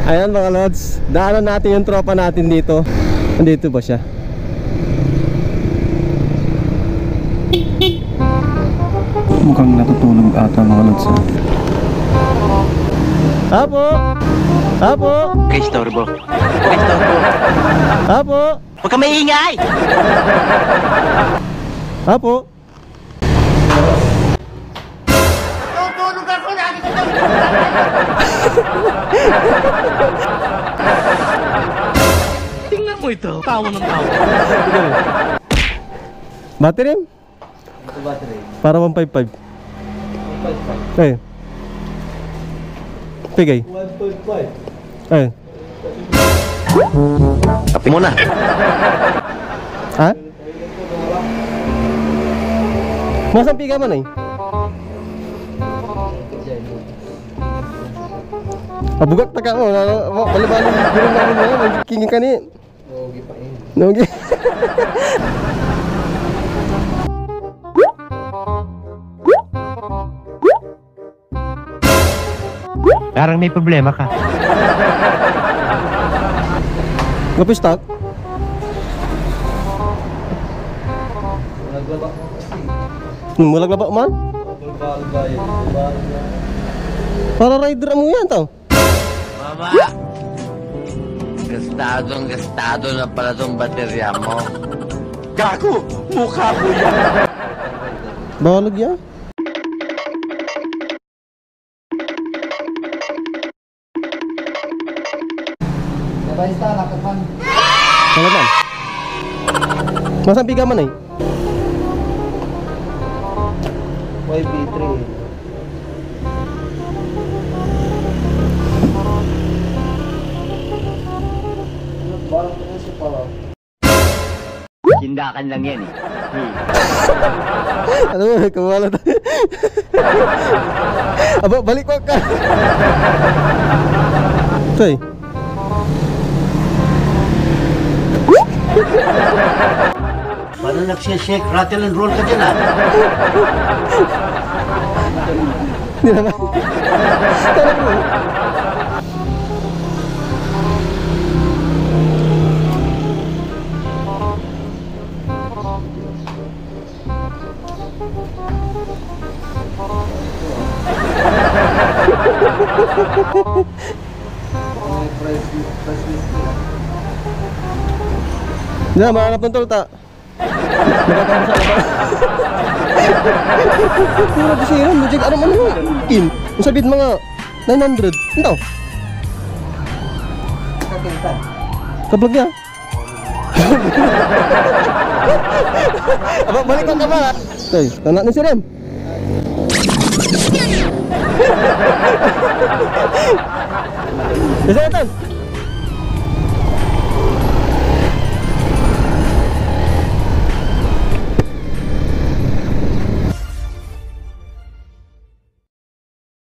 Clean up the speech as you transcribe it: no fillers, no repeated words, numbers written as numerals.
Ayan mga lods, daanan natin yung tropa natin dito. Nandito ba siya? Mukhang natutulog ata mga lods. Apo! Apo! Kaistorbo. Kaistorbo. Apo! Huwag ka maingay! Apo! Tutulog ako lagi sa tingnan mo ito. Tawa ng tawa. Battery? Battery. Para 155. 1.5. Eh. Pigay. 1.5. Eh. Kapi mo na. Ha? Masang piga man eh. Abugak taka mo. Bali-bali. Gulong namin mo. Magkingin ka ni. Nogi pa yun. Nogi. Parang may problema ka. Gapi stock? Naglaba ko kasi. Mulag laba man? Balbal ba? Para rider mo yan tao. Mama! Gastado na pala tong baterya mo. Gago! Mukha ko yan! Balag yan. Nabaysta, nakatman. Balag man. Masang piga man eh. YB3. Parang ko siya pala. Tindakan lang yan eh. Ano mo, kumala tayo. Aba, balik ko ka. Say. Paano nagsishake, rattle and roll ka dyan ah? Hindi naman. Tanong mo. Price list nila. Hindi na, mahanap ng tol ta. Nakatama sa labas. Pura di siya, magic ano man mo. Kin, yung sabihin mga 900. Ito. Kakita. Kablag niya. Aba, balik ko ka ba? Tay, tanak ni si Rem. Bisa tan?